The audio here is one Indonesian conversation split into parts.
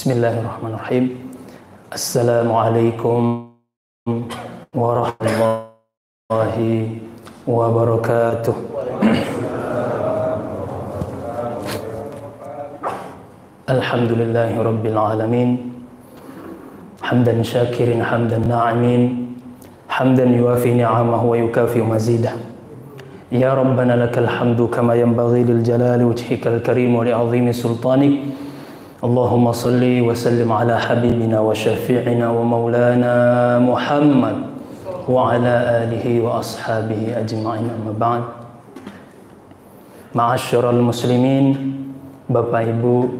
Bismillahirrahmanirrahim. Assalamualaikum warahmatullahi wabarakatuh. Alhamdulillahi rabbil alamin. Hamdan syakirin, hamdan na'imin, hamdan yuafi ni'amahu wa yukafi mazidah. Ya Rabbana lakal hamdu kama yanbaghi lil jalali wajhikal karim wa li 'azimi sultanik. Allahumma salli wa sallim ala habibina wa syafi'ina wa maulana Muhammad wa ala alihi wa ashabihi ajma'in, amma ba'd. Ma'asyiral muslimin, Bapak Ibu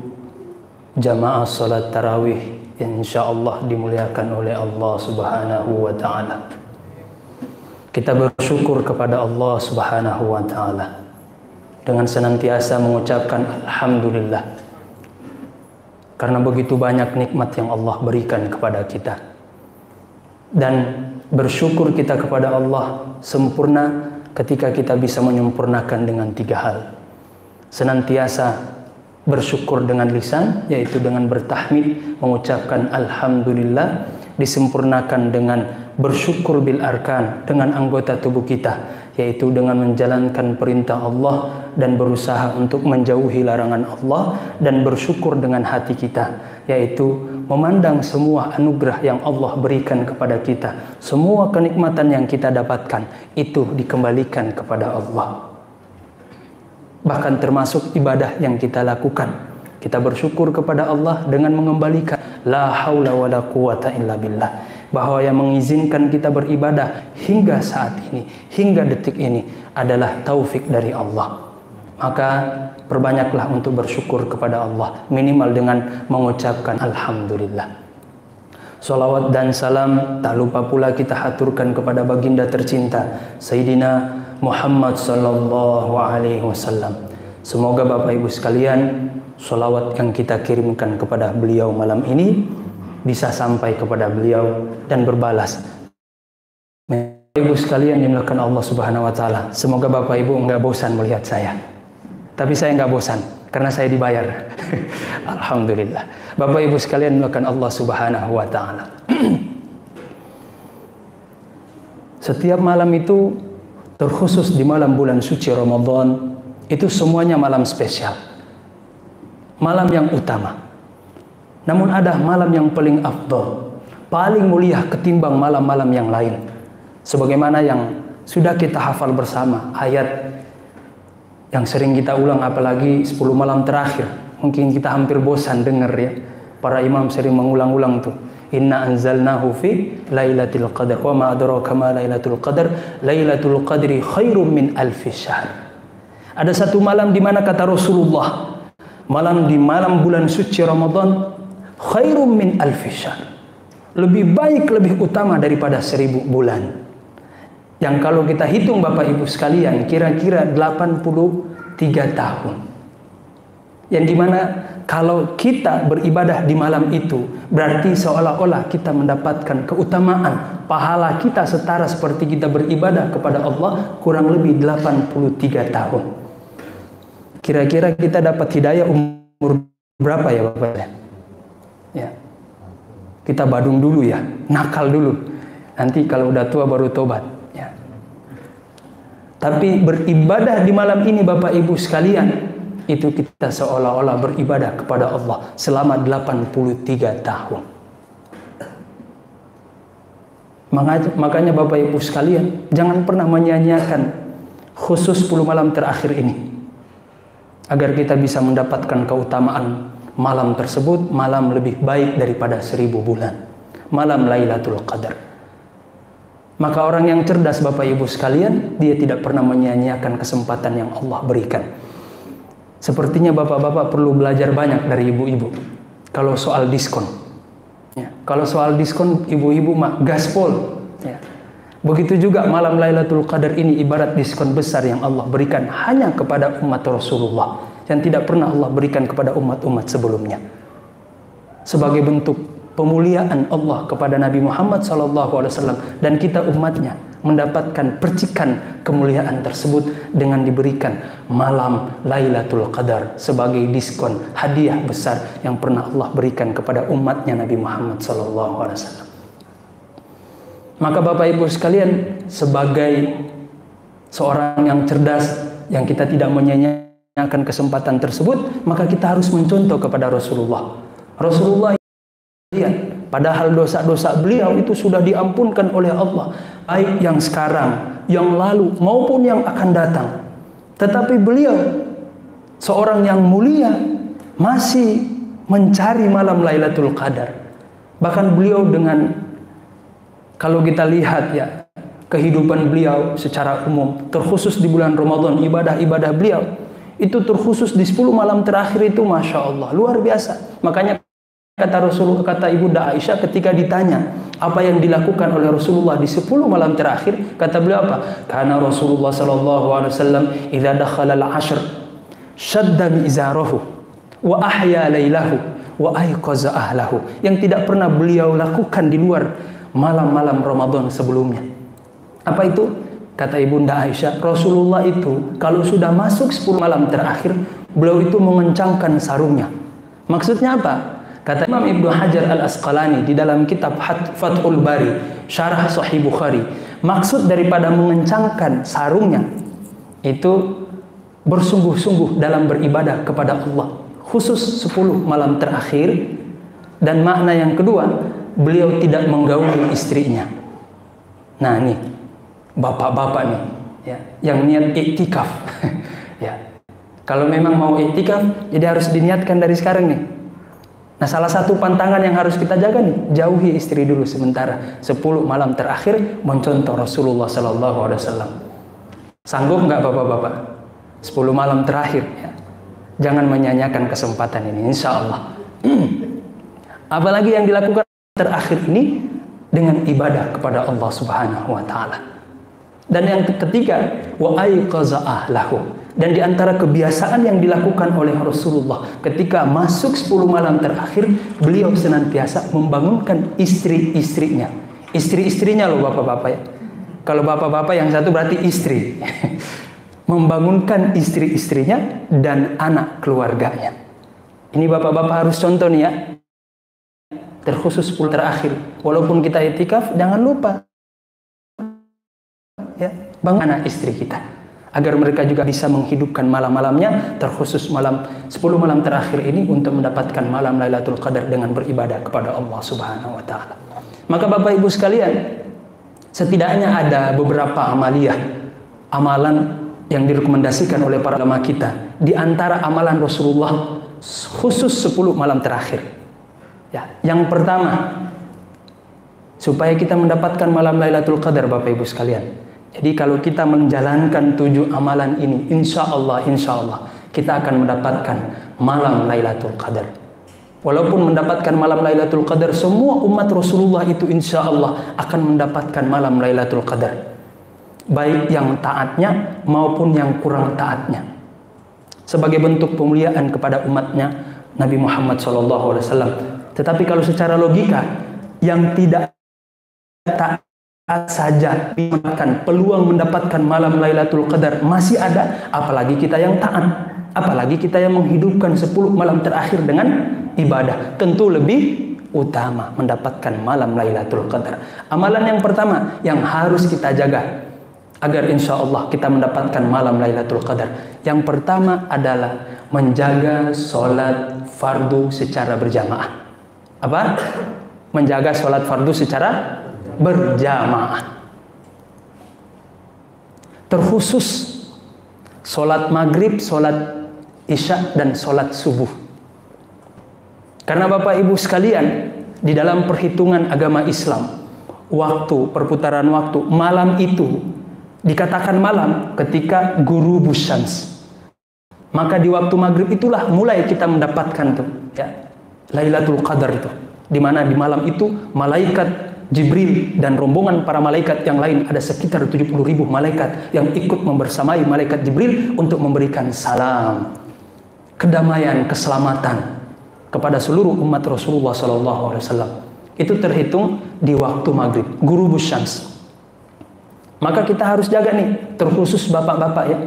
jamaah salat tarawih insyaallah dimuliakan oleh Allah Subhanahu wa taala. Kita bersyukur kepada Allah Subhanahu wa taala dengan senantiasa mengucapkan alhamdulillah, karena begitu banyak nikmat yang Allah berikan kepada kita. Dan bersyukur kita kepada Allah sempurna ketika kita bisa menyempurnakan dengan 3 hal. Senantiasa bersyukur dengan lisan, yaitu dengan bertahmid, mengucapkan alhamdulillah, disempurnakan dengan bersyukur bil arkan, dengan anggota tubuh kita, yaitu dengan menjalankan perintah Allah dan berusaha untuk menjauhi larangan Allah, dan bersyukur dengan hati kita, yaitu memandang semua anugerah yang Allah berikan kepada kita, semua kenikmatan yang kita dapatkan itu dikembalikan kepada Allah. Bahkan termasuk ibadah yang kita lakukan, kita bersyukur kepada Allah dengan mengembalikan la haula wala quwata illa billah, bahwa yang mengizinkan kita beribadah hingga saat ini, hingga detik ini adalah taufik dari Allah. Maka perbanyaklah untuk bersyukur kepada Allah, minimal dengan mengucapkan alhamdulillah. Salawat dan salam tak lupa pula kita haturkan kepada baginda tercinta Sayyidina Muhammad sallallahu alaihi wasallam. Semoga Bapak Ibu sekalian, salawat yang kita kirimkan kepada beliau malam ini bisa sampai kepada beliau dan berbalas. Bapak Ibu sekalian dimulakan Allah Subhanahu wa taala, semoga Bapak Ibu enggak bosan melihat saya. Tapi saya enggak bosan karena saya dibayar. Alhamdulillah. Bapak Ibu sekalian dimulakan Allah Subhanahu wa taala. Setiap malam itu, terkhusus di malam bulan suci Ramadan, itu semuanya malam spesial, malam yang utama. Namun ada malam yang paling afdal, paling mulia ketimbang malam-malam yang lain. Sebagaimana yang sudah kita hafal bersama, ayat yang sering kita ulang, apalagi 10 malam terakhir. Mungkin kita hampir bosan dengar ya, para imam sering mengulang-ulang tuh. Inna anzalnahu fi lailatul qadar wa ma adraka ma lailatul qadar lailatul qadri khairum min alfi syahr. Ada satu malam di mana kata Rasulullah, di malam bulan suci Ramadan, khairum min alfi syahr, lebih baik, lebih utama daripada 1000 bulan. Yang kalau kita hitung Bapak Ibu sekalian, kira-kira 83 tahun. Yang dimana kalau kita beribadah di malam itu, berarti seolah-olah kita mendapatkan keutamaan, pahala kita setara seperti kita beribadah kepada Allah kurang lebih 83 tahun. Kira-kira kita dapat hidayah umur berapa ya Bapak? Ya. Kita badung dulu ya, nakal dulu. Nanti kalau udah tua baru tobat. Ya. Tapi beribadah di malam ini Bapak Ibu sekalian, itu kita seolah-olah beribadah kepada Allah selama 83 tahun. Makanya Bapak Ibu sekalian, jangan pernah menyia-nyiakan khusus 10 malam terakhir ini, agar kita bisa mendapatkan keutamaan malam tersebut, malam lebih baik daripada 1000 bulan, malam Lailatul Qadar. Maka orang yang cerdas Bapak Ibu sekalian, dia tidak pernah menyia-nyiakan kesempatan yang Allah berikan. Sepertinya bapak-bapak perlu belajar banyak dari ibu-ibu kalau soal diskon. Ya, kalau soal diskon, ibu-ibu mah gaspol. Ya. Begitu juga malam Lailatul Qadar ini ibarat diskon besar yang Allah berikan hanya kepada umat Rasulullah, yang tidak pernah Allah berikan kepada umat-umat sebelumnya. Sebagai bentuk pemuliaan Allah kepada Nabi Muhammad SAW dan kita umatnya, mendapatkan percikan kemuliaan tersebut dengan diberikan malam Lailatul Qadar sebagai diskon hadiah besar yang pernah Allah berikan kepada umatnya Nabi Muhammad SAW. Maka Bapak Ibu sekalian, sebagai seorang yang cerdas, yang kita tidak menyanyiakan kesempatan tersebut, maka kita harus mencontoh kepada Rasulullah. Rasulullah, padahal dosa-dosa beliau itu sudah diampunkan oleh Allah, baik yang sekarang, yang lalu, maupun yang akan datang. Tetapi beliau, seorang yang mulia, masih mencari malam Lailatul Qadar. Bahkan beliau dengan, kalau kita lihat ya, kehidupan beliau secara umum, terkhusus di bulan Ramadan, ibadah-ibadah beliau, itu terkhusus di 10 malam terakhir itu, Masya Allah, luar biasa. Makanya kata Rasulullah, kata Ibunda Aisyah ketika ditanya apa yang dilakukan oleh Rasulullah di 10 malam terakhir, kata beliau apa? Karena Rasulullah sallallahu alaihi wasallam idza dakhala al-'ashr shadda izarahu wa ahya lailahu wa ayqaza ahlahu. Yang tidak pernah beliau lakukan di luar malam-malam Ramadan sebelumnya. Apa itu? Kata Ibunda Aisyah, Rasulullah itu kalau sudah masuk 10 malam terakhir, beliau itu mengencangkan sarungnya. Maksudnya apa? Kata Imam Ibnu Hajar Al-Asqalani di dalam kitab Fathul Bari, Syarah Sahih Bukhari, maksud daripada mengencangkan sarungnya itu bersungguh-sungguh dalam beribadah kepada Allah, khusus 10 malam terakhir. Dan makna yang kedua, beliau tidak menggauli istrinya. Nah nih, bapak-bapak nih, ya, yang niat iktikaf, ya, kalau memang mau iktikaf, jadi harus diniatkan dari sekarang nih. Nah, salah satu pantangan yang harus kita jaga nih, jauhi istri dulu sementara 10 malam terakhir, mencontoh Rasulullah SAW. Sanggup nggak bapak-bapak? 10 malam terakhir, ya. Jangan menyanyiakan kesempatan ini, insya Allah. Apalagi yang dilakukan terakhir ini dengan ibadah kepada Allah Subhanahu Wa Taala. Dan yang ketiga, wa ayqaza ahlahu. Dan di antara kebiasaan yang dilakukan oleh Rasulullah ketika masuk 10 malam terakhir, beliau senantiasa membangunkan istri-istrinya. Istri-istrinya loh bapak-bapak ya. Kalau bapak-bapak yang satu berarti istri. Membangunkan istri-istrinya dan anak keluarganya. Ini bapak-bapak harus contoh nih ya. Terkhusus 10 terakhir. Walaupun kita itikaf, jangan lupa ya, bangun anak istri kita, agar mereka juga bisa menghidupkan malam-malamnya, terkhusus malam 10 malam terakhir ini untuk mendapatkan malam Lailatul Qadar dengan beribadah kepada Allah Subhanahu wa taala. Maka Bapak Ibu sekalian, setidaknya ada beberapa amalan yang direkomendasikan oleh para ulama kita. Di antara amalan Rasulullah khusus 10 malam terakhir. Ya, yang pertama, supaya kita mendapatkan malam Lailatul Qadar Bapak Ibu sekalian. Jadi kalau kita menjalankan 7 amalan ini, insya Allah kita akan mendapatkan malam Lailatul Qadar. Walaupun mendapatkan malam Lailatul Qadar, semua umat Rasulullah itu insya Allah akan mendapatkan malam Lailatul Qadar, baik yang taatnya maupun yang kurang taatnya, sebagai bentuk pemuliaan kepada umatnya Nabi Muhammad SAW. Tetapi kalau secara logika, yang tidak taat saja mendapatkan peluang mendapatkan malam Lailatul Qadar masih ada, apalagi kita yang taat, apalagi kita yang menghidupkan 10 malam terakhir dengan ibadah, tentu lebih utama mendapatkan malam Lailatul Qadar. Amalan yang pertama yang harus kita jaga agar insya Allah kita mendapatkan malam Lailatul Qadar, yang pertama adalah menjaga sholat fardu secara berjamaah. Apa? Menjaga sholat fardu secara berjamaah, terkhusus sholat maghrib, sholat isya, dan sholat subuh. Karena Bapak Ibu sekalian, di dalam perhitungan agama Islam, waktu, perputaran waktu, malam itu dikatakan malam ketika ghurubus syams. Maka di waktu maghrib itulah mulai kita mendapatkan tuh ya, Lailatul Qadar itu, di mana di malam itu malaikat Jibril dan rombongan para malaikat yang lain, ada sekitar 70.000 malaikat yang ikut membersamai malaikat Jibril untuk memberikan salam, kedamaian, keselamatan kepada seluruh umat Rasulullah SAW. Itu terhitung di waktu maghrib, ghurubus syams. Maka kita harus jaga nih, terkhusus bapak-bapak ya.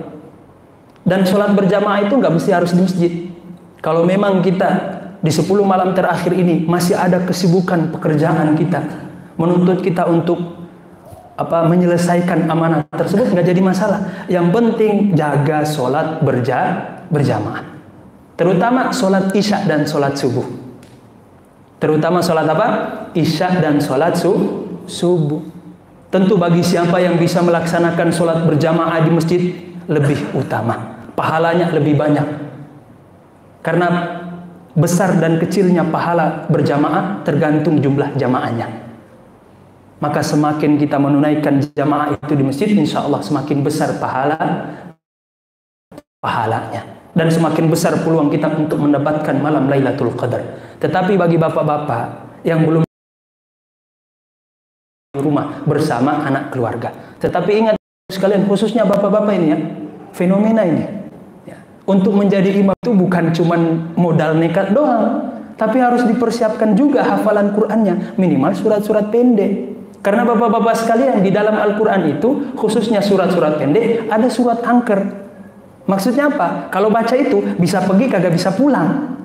Dan sholat berjamaah itu nggak mesti harus di masjid. Kalau memang kita di 10 malam terakhir ini masih ada kesibukan pekerjaan kita, menuntut kita untuk menyelesaikan amanah tersebut, nggak jadi masalah. Yang penting jaga sholat berjamaah. Terutama sholat isya dan sholat subuh. Terutama sholat apa? Isya dan sholat subuh. Tentu bagi siapa yang bisa melaksanakan sholat berjamaah di masjid lebih utama, pahalanya lebih banyak. Karena besar dan kecilnya pahala berjamaah tergantung jumlah jamaahnya. Maka semakin kita menunaikan jamaah itu di masjid, insya Allah semakin besar pahalanya. Dan semakin besar peluang kita untuk mendapatkan malam Lailatul Qadar. Tetapi bagi bapak-bapak yang belum di rumah bersama anak keluarga. Tetapi ingat sekalian, khususnya bapak-bapak ini ya, fenomena ini. Ya. Untuk menjadi imam itu bukan cuma modal nekat doang, tapi harus dipersiapkan juga hafalan Qur'annya, minimal surat-surat pendek. Karena bapak-bapak sekalian, di dalam Al-Quran itu, khususnya surat-surat pendek, ada surat angker. Maksudnya apa? Kalau baca itu, bisa pergi kagak bisa pulang.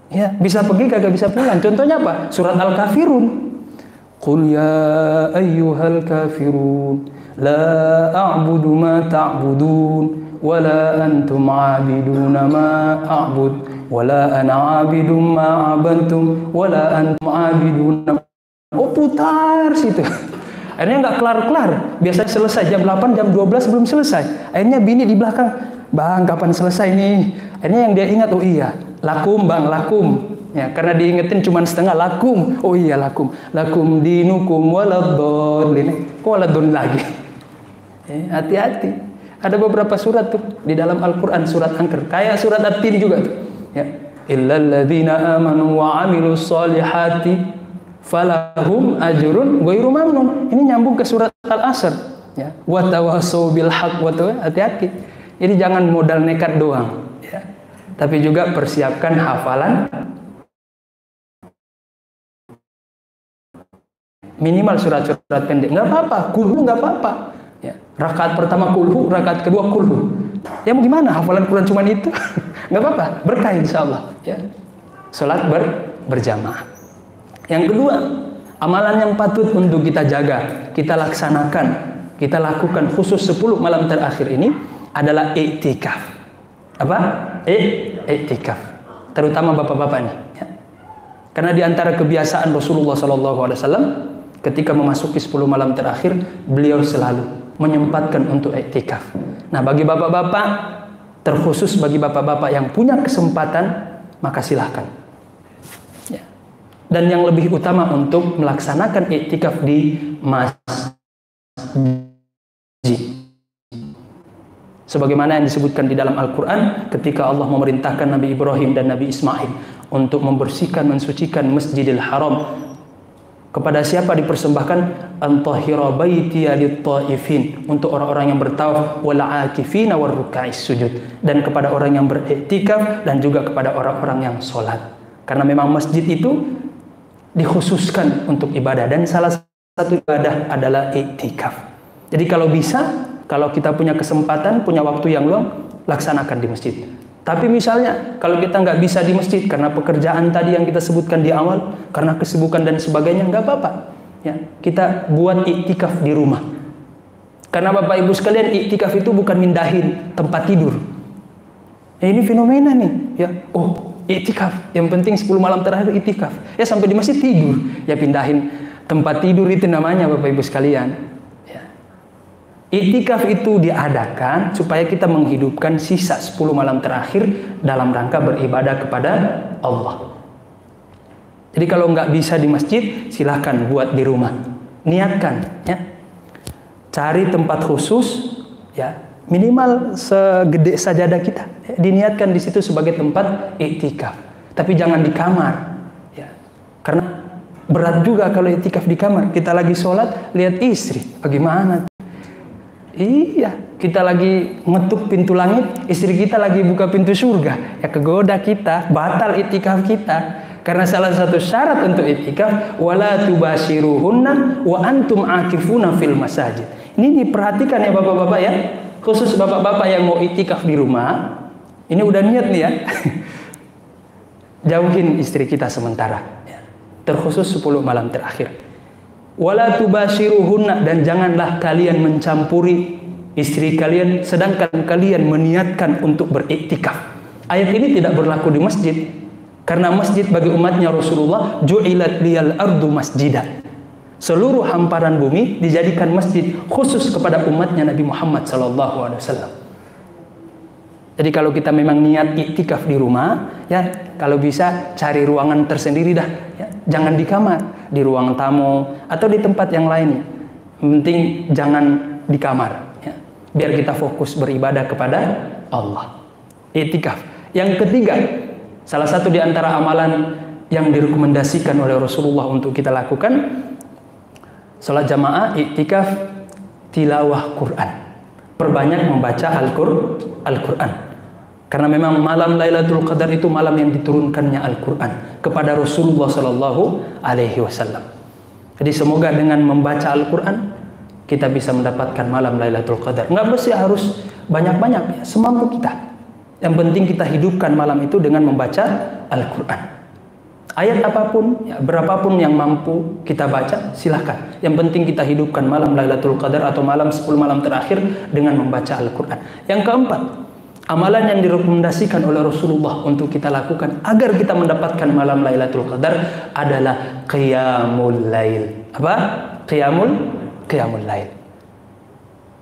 Ya, bisa pergi kagak bisa pulang. Contohnya apa? Surat Al-Kafirun. Qul ya ayyuhal kafirun la a'budu ma ta'budun wa la antum 'abiduna ma a'bud wa la ana 'abidum ma 'abantum wa la antum 'abiduna. Oh, putar situ. Akhirnya nggak kelar-kelar. Biasanya selesai jam 8, jam 12 belum selesai. Akhirnya bini di belakang, "Bang, kapan selesai nih?" Akhirnya yang dia ingat, "Oh iya, lakum bang, lakum." Ya, karena diingetin cuma setengah, lakum. Oh iya, lakum. Lakum dinukum waladhdallin. Kok waladhdallin lagi? Hati-hati. Ada beberapa surat tuh di dalam Al-Quran, surat angker. Kayak surat At-Tin juga tuh. Ya. Illal ladzina amanu wa 'amilus shalihati falahum ajrun ghairu mamnun. Ini nyambung ke surat Al-Asr. Ya. Wa tawassaw bil haqq wa hati-hati. Jadi jangan modal nekat doang, ya. Tapi juga persiapkan hafalan minimal surat-surat pendek. Nggak apa-apa, kulhu nggak apa-apa. Ya. Rakaat pertama kulhu, rakaat kedua kulhu. Ya mau gimana? Hafalan Quran cuma itu? Nggak apa-apa, berkah insya Allah. Ya. Salat berjamaah. Yang kedua, amalan yang patut untuk kita jaga, kita laksanakan, kita lakukan khusus 10 malam terakhir ini adalah i'tikaf. Apa? I'tikaf. Terutama bapak-bapak nih. Ya. Karena di antara kebiasaan Rasulullah SAW, ketika memasuki 10 malam terakhir, beliau selalu menyempatkan untuk i'tikaf. Nah, bagi bapak-bapak, terkhusus bagi bapak-bapak yang punya kesempatan, maka silahkan. Ya. Dan yang lebih utama untuk melaksanakan i'tikaf di masjid. Sebagaimana yang disebutkan di dalam Al-Quran, ketika Allah memerintahkan Nabi Ibrahim dan Nabi Ismail untuk membersihkan, mensucikan Masjidil Haram. Kepada siapa dipersembahkan? Antahira baitiya lit-taifin, untuk orang-orang yang bertawaf, wal akifina war ruka'is sujud, dan kepada orang yang beriktikaf, dan juga kepada orang-orang yang sholat. Karena memang masjid itu dikhususkan untuk ibadah, dan salah satu ibadah adalah iktikaf. Jadi kalau bisa, kalau kita punya kesempatan, punya waktu yang luang, laksanakan di masjid. Tapi misalnya kalau kita nggak bisa di masjid karena pekerjaan tadi yang kita sebutkan di awal, karena kesibukan dan sebagainya, nggak apa-apa. Ya, kita buat iktikaf di rumah. Karena Bapak Ibu sekalian, iktikaf itu bukan mindahin tempat tidur. Ya, ini fenomena nih. Ya, oh iktikaf, yang penting 10 malam terakhir iktikaf. Ya sampai di masjid tidur. Ya pindahin tempat tidur itu namanya Bapak Ibu sekalian. Iktikaf itu diadakan supaya kita menghidupkan sisa 10 malam terakhir dalam rangka beribadah kepada Allah. Jadi kalau nggak bisa di masjid, silahkan buat di rumah. Niatkan, ya. Cari tempat khusus, ya, minimal segede sajadah kita. Diniatkan di situ sebagai tempat iktikaf. Tapi jangan di kamar, ya. Karena berat juga kalau iktikaf di kamar. Kita lagi sholat, lihat istri, bagaimana? Iya, kita lagi ngetuk pintu langit, istri kita lagi buka pintu surga. Ya kegoda kita, batal iktikaf kita. Karena salah satu syarat untuk i'tikaf wala tubashiruhunna wa antum akifuna fil masajid. Ini diperhatikan ya bapak-bapak ya. Khusus bapak-bapak yang mau i'tikaf di rumah. Ini udah niat nih ya. Jauhin istri kita sementara. Terkhusus 10 malam terakhir. Wala tubashiruhunna, dan janganlah kalian mencampuri istri kalian sedangkan kalian meniatkan untuk beriktikaf. Ayat ini tidak berlaku di masjid, karena masjid bagi umatnya Rasulullah ju'ilat liyal ardu masjidah. Seluruh hamparan bumi dijadikan masjid khusus kepada umatnya Nabi Muhammad SAW. Jadi kalau kita memang niat iktikaf di rumah, ya kalau bisa cari ruangan tersendiri dah, ya. Jangan di kamar, di ruang tamu atau di tempat yang lainnya. Yang penting jangan di kamar, ya. Biar kita fokus beribadah kepada Allah. Iktikaf. Yang ketiga, salah satu di antara amalan yang direkomendasikan oleh Rasulullah untuk kita lakukan, salat jamaah, iktikaf, tilawah Quran. Perbanyak membaca Al-Quran. Karena memang malam Lailatul Qadar itu malam yang diturunkannya Al-Quran kepada Rasulullah SAW. Jadi semoga dengan membaca Al-Quran kita bisa mendapatkan malam Lailatul Qadar. Nggak mesti harus banyak-banyak, ya, semampu kita. Yang penting kita hidupkan malam itu dengan membaca Al-Quran. Ayat apapun, ya, berapapun yang mampu kita baca, silahkan. Yang penting kita hidupkan malam Lailatul Qadar atau malam 10 malam terakhir dengan membaca Al-Quran. Yang keempat, amalan yang direkomendasikan oleh Rasulullah untuk kita lakukan agar kita mendapatkan malam Lailatul Qadar adalah qiyamul lail. Apa? Qiyamul lail.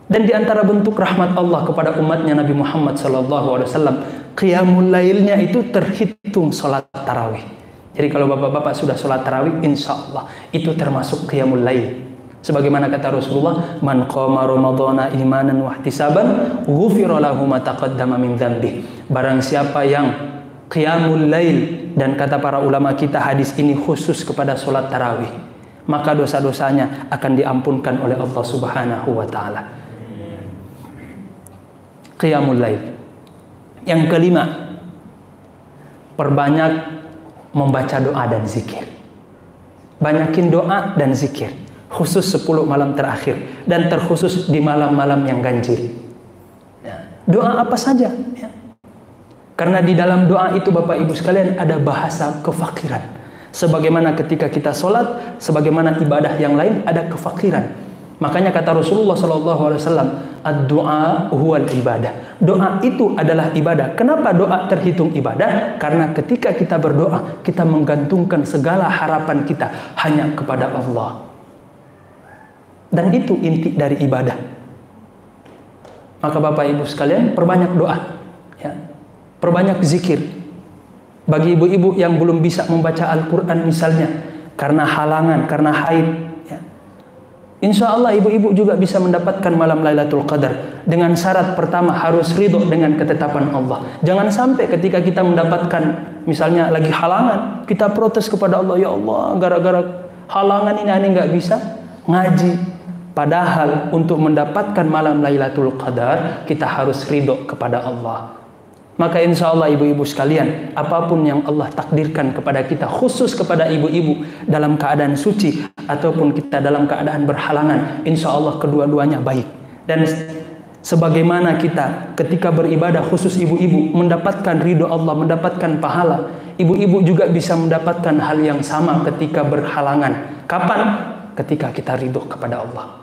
Dan di antara bentuk rahmat Allah kepada umatnya Nabi Muhammad SAW, qiyamul lailnya itu terhitung salat tarawih. Jadi kalau bapak-bapak sudah salat tarawih, insya Allah itu termasuk qiyamul lail. Sebagaimana kata Rasulullah, man qama ramadhana imanan wa ihtisaban ghufira lahu ma taqaddama min dzambi. Barang siapa yang qiyamul lail, dan kata para ulama kita hadis ini khusus kepada salat tarawih, maka dosa-dosanya akan diampunkan oleh Allah Subhanahu wa taala. Qiyamul lail. Yang kelima, perbanyak membaca doa dan zikir. Banyakin doa dan zikir. Khusus 10 malam terakhir dan terkhusus di malam-malam yang ganjil. Ya. Doa apa saja, ya. Karena di dalam doa itu Bapak Ibu sekalian ada bahasa kefakiran. Sebagaimana ketika kita sholat, sebagaimana ibadah yang lain ada kefakiran. Makanya kata Rasulullah SAW, ad-du'a huwal ibadah. Doa itu adalah ibadah. Kenapa doa terhitung ibadah? Karena ketika kita berdoa, kita menggantungkan segala harapan kita hanya kepada Allah. Dan itu inti dari ibadah. Maka Bapak Ibu sekalian, perbanyak doa, ya. Perbanyak zikir. Bagi ibu-ibu yang belum bisa membaca Al-Quran misalnya, karena halangan, karena haid, ya. Insya Allah ibu-ibu juga bisa mendapatkan malam Lailatul Qadar. Dengan syarat pertama harus ridho dengan ketetapan Allah. Jangan sampai ketika kita mendapatkan misalnya lagi halangan, kita protes kepada Allah, ya Allah gara-gara halangan ini aneh nggak bisa ngaji. Padahal untuk mendapatkan malam Lailatul Qadar kita harus ridho kepada Allah. Maka insya Allah ibu-ibu sekalian, apapun yang Allah takdirkan kepada kita, khusus kepada ibu-ibu dalam keadaan suci ataupun kita dalam keadaan berhalangan, insya Allah kedua-duanya baik. Dan sebagaimana kita ketika beribadah khusus ibu-ibu mendapatkan ridho Allah, mendapatkan pahala, ibu-ibu juga bisa mendapatkan hal yang sama ketika berhalangan. Kapan? Ketika kita ridho kepada Allah.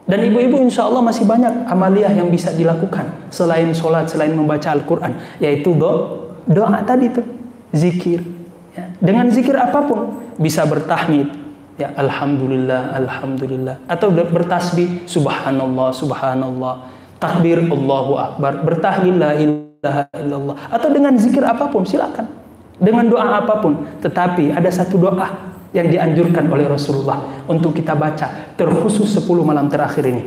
Dan ibu-ibu insya Allah masih banyak amaliyah yang bisa dilakukan selain sholat, selain membaca Al-Quran, yaitu doa tadi tuh, zikir, ya. Dengan zikir apapun, bisa bertahmid, ya, Alhamdulillah, Alhamdulillah, atau bertasbih, Subhanallah, Subhanallah, takbir, Allahu Akbar, bertahlil, la ilaha illallah, atau dengan zikir apapun, silakan, dengan doa apapun. Tetapi ada satu doa yang dianjurkan oleh Rasulullah untuk kita baca terkhusus 10 malam terakhir ini.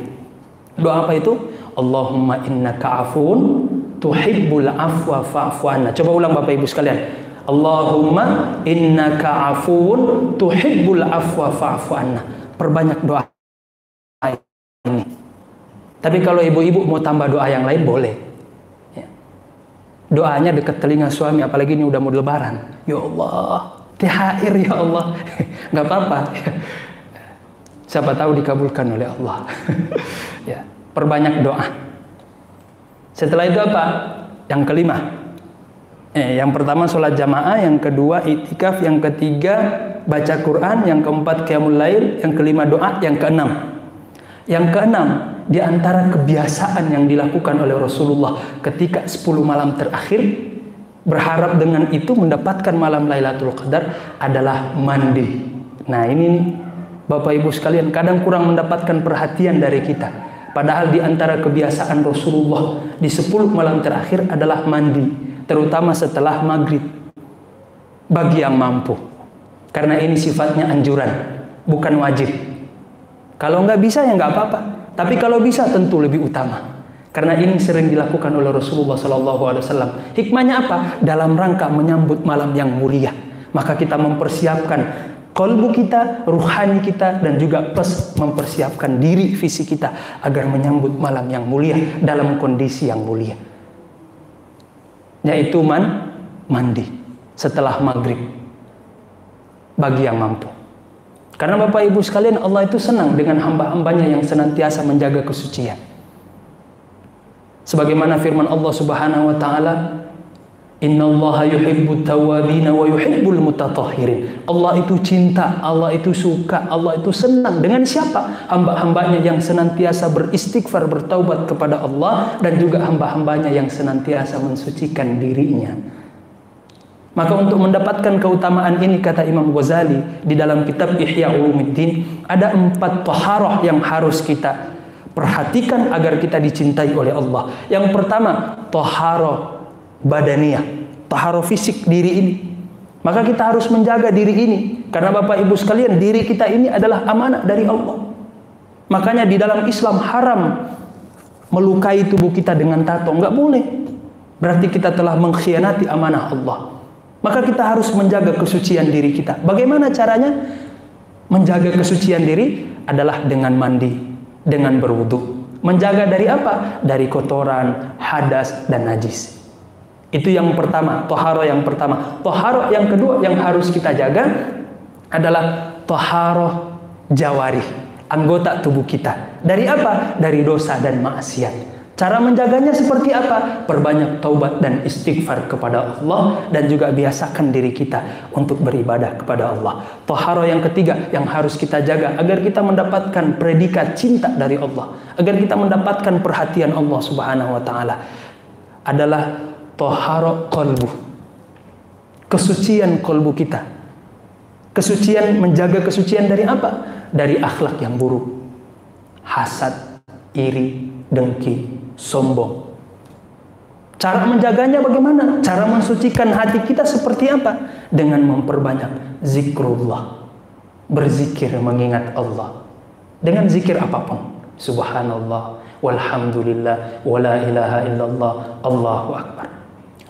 Doa apa itu? Allahumma innaka afun tuhibbul afwa fa'fu anna. Coba ulang Bapak Ibu sekalian. Allahumma innaka afun tuhibbul afwa fa'fu anna. Perbanyak doa ini. Tapi kalau ibu-ibu mau tambah doa yang lain boleh. Ya. Doanya dekat telinga suami, apalagi ini udah mau lebaran. Ya Allah, THR ya Allah. Nggak apa-apa. Siapa tahu dikabulkan oleh Allah. Ya, perbanyak doa. Setelah itu apa? Yang kelima. Yang pertama sholat jamaah, yang kedua itikaf, yang ketiga baca Quran, yang keempat qiyamul lail, yang kelima doa, yang keenam. Yang keenam, di antara kebiasaan yang dilakukan oleh Rasulullah ketika 10 malam terakhir, berharap dengan itu mendapatkan malam Lailatul Qadar adalah mandi. Nah ini nih, Bapak Ibu sekalian, kadang kurang mendapatkan perhatian dari kita. Padahal di antara kebiasaan Rasulullah di 10 malam terakhir adalah mandi, terutama setelah maghrib, bagi yang mampu. Karena ini sifatnya anjuran, bukan wajib. Kalau nggak bisa ya nggak apa-apa. Tapi kalau bisa tentu lebih utama. Karena ini sering dilakukan oleh Rasulullah SAW. Hikmahnya apa? Dalam rangka menyambut malam yang mulia. Maka kita mempersiapkan kalbu kita, ruhani kita, dan juga plus mempersiapkan diri fisik kita agar menyambut malam yang mulia dalam kondisi yang mulia. Yaitu mandi setelah maghrib bagi yang mampu. Karena Bapak Ibu sekalian, Allah itu senang dengan hamba-hambanya yang senantiasa menjaga kesucian. Sebagaimana firman Allah Subhanahu wa taala, "Innallaha yuhibbut tawwabina wa yuhibbul mutatahhirin." Allah itu cinta, Allah itu suka, Allah itu senang dengan siapa? Hamba-hambanya yang senantiasa beristighfar, bertaubat kepada Allah, dan juga hamba-hambanya yang senantiasa mensucikan dirinya. Maka untuk mendapatkan keutamaan ini, kata Imam Ghazali di dalam kitab Ihya Ulumuddin, ada 4 taharah yang harus kita perhatikan agar kita dicintai oleh Allah. Yang pertama, taharah badaniyah, taharah fisik diri ini. Maka kita harus menjaga diri ini, karena Bapak Ibu sekalian, diri kita ini adalah amanah dari Allah. Makanya di dalam Islam haram melukai tubuh kita dengan tato, nggak boleh. Berarti kita telah mengkhianati amanah Allah. Maka kita harus menjaga kesucian diri kita. Bagaimana caranya? Menjaga kesucian diri adalah dengan mandi, dengan berwudu. Menjaga dari apa? Dari kotoran, hadas, dan najis. Itu yang pertama, toharo yang pertama. Toharo yang kedua yang harus kita jaga adalah toharo jawari, anggota tubuh kita. Dari apa? Dari dosa dan maksiat. Cara menjaganya seperti apa? Perbanyak taubat dan istighfar kepada Allah, dan juga biasakan diri kita untuk beribadah kepada Allah. Toharo yang ketiga yang harus kita jaga agar kita mendapatkan predikat cinta dari Allah, agar kita mendapatkan perhatian Allah Subhanahu wa taala, adalah toharo qalbu. Kesucian qalbu kita. Kesucian, menjaga kesucian dari apa? Dari akhlak yang buruk. Hasad, iri, dengki, sombong. Cara menjaganya bagaimana? Cara mensucikan hati kita seperti apa? Dengan memperbanyak zikrullah. Berzikir mengingat Allah. Dengan zikir apapun. Subhanallah, walhamdulillah, wala ilaha illallah, Allahu akbar.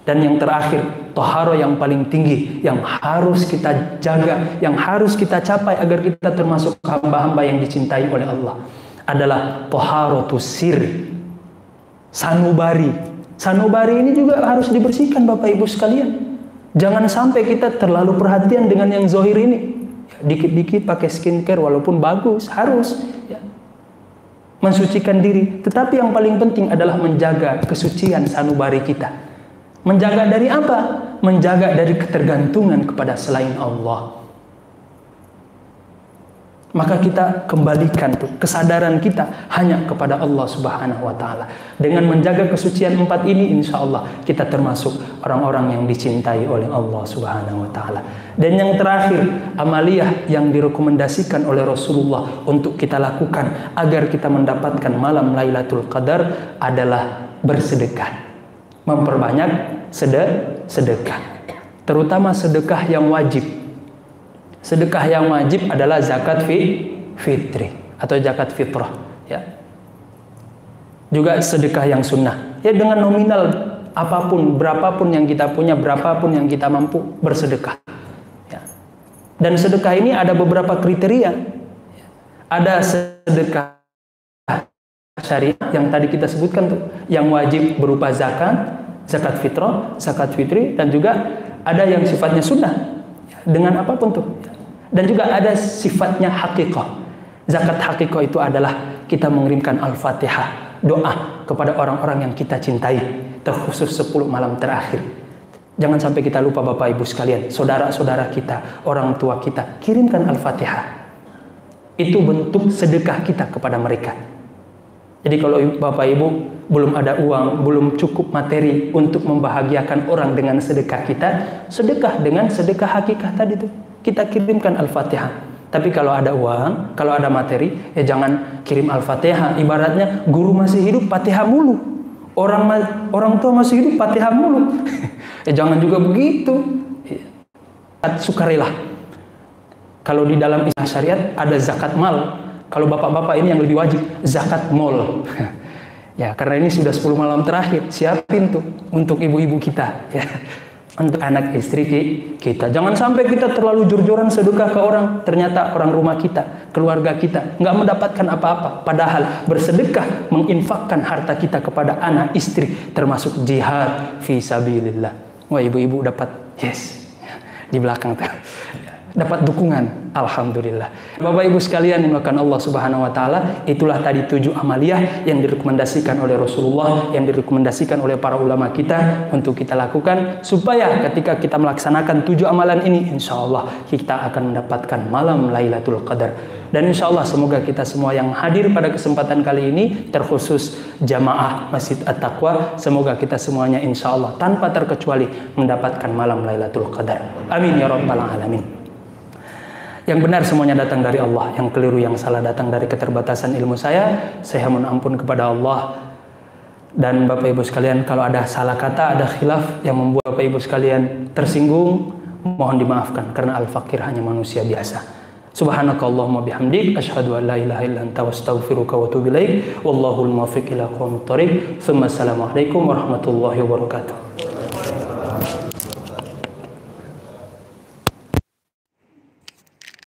Dan yang terakhir, toharo yang paling tinggi, yang harus kita jaga, yang harus kita capai agar kita termasuk hamba-hamba yang dicintai oleh Allah, adalah toharotus sir, sanubari. Sanubari ini juga harus dibersihkan Bapak Ibu sekalian. Jangan sampai kita terlalu perhatian dengan yang zohir ini. Dikit-dikit pakai skincare walaupun bagus, harus ya, mensucikan diri. Tetapi yang paling penting adalah menjaga kesucian sanubari kita. Menjaga dari apa? Menjaga dari ketergantungan kepada selain Allah. Maka kita kembalikan tuh kesadaran kita hanya kepada Allah Subhanahu wa taala. Dengan menjaga kesucian 4 ini, insya Allah kita termasuk orang-orang yang dicintai oleh Allah Subhanahu wa taala. Dan yang terakhir, amaliyah yang direkomendasikan oleh Rasulullah untuk kita lakukan agar kita mendapatkan malam Lailatul Qadar adalah bersedekah. Memperbanyak sedekah. Terutama sedekah yang wajib. Sedekah yang wajib adalah zakat fitri atau zakat fitrah, ya. Juga sedekah yang sunnah, ya, dengan nominal apapun, berapapun yang kita punya, berapapun yang kita mampu, bersedekah, ya. Dan sedekah ini ada beberapa kriteria. Ada sedekah syariah yang tadi kita sebutkan tuh, yang wajib berupa zakat fitrah, zakat fitri, dan juga ada yang sifatnya sunnah. dengan apapun tuh. Dan juga ada sifatnya hakikah. Zakat hakikah itu adalah kita mengirimkan Al-Fatihah, doa kepada orang-orang yang kita cintai, terkhusus 10 malam terakhir. Jangan sampai kita lupa Bapak Ibu sekalian, saudara-saudara kita, orang tua kita, kirimkan Al-Fatihah. Itu bentuk sedekah kita kepada mereka. Jadi kalau Bapak Ibu belum ada uang, belum cukup materi untuk membahagiakan orang dengan sedekah kita, sedekah dengan sedekah hakikah tadi itu. Kita kirimkan Al-Fatihah. Tapi kalau ada uang, kalau ada materi, ya jangan kirim Al-Fatihah. Ibaratnya guru masih hidup, Fatihah mulu. Orang tua masih hidup, Fatihah mulu. Ya jangan juga begitu. Sukarela. Kalau di dalam Islam syariat ada zakat mal. Kalau bapak-bapak ini yang lebih wajib, zakat mal. Ya, karena ini sudah 10 malam terakhir, siapin tuh untuk ibu-ibu kita. Ya. Untuk anak istri kita. Jangan sampai kita terlalu jor-joran sedekah ke orang. Ternyata orang rumah kita, keluarga kita nggak mendapatkan apa-apa. Padahal bersedekah menginfakkan harta kita kepada anak istri, termasuk jihad fi sabilillah. Wah, ibu-ibu dapat yes di belakang tuh. Dapat dukungan, alhamdulillah. Bapak Ibu sekalian yang dimuliakan Allah Subhanahu wa taala, itulah tadi 7 amaliyah yang direkomendasikan oleh Rasulullah, yang direkomendasikan oleh para ulama kita untuk kita lakukan supaya ketika kita melaksanakan 7 amalan ini, insyaallah kita akan mendapatkan malam Lailatul Qadar. Dan insyaallah semoga kita semua yang hadir pada kesempatan kali ini, terkhusus jamaah Masjid At-Taqwa, semoga kita semuanya insyaallah tanpa terkecuali mendapatkan malam Lailatul Qadar. Amin ya rabbal alamin. Yang benar semuanya datang dari Allah, yang keliru yang salah datang dari keterbatasan ilmu saya mohon ampun kepada Allah. Dan Bapak Ibu sekalian, kalau ada salah kata, ada khilaf yang membuat Bapak Ibu sekalian tersinggung, mohon dimaafkan karena al-faqir hanya manusia biasa. Subhanakallahumma bihamdik, asyhadu an la ilaha illa anta astaghfiruka wa atubu ilaik. Wallahul muwaffiq ila aqwamit thoriq. Assalamualaikum warahmatullahi wabarakatuh.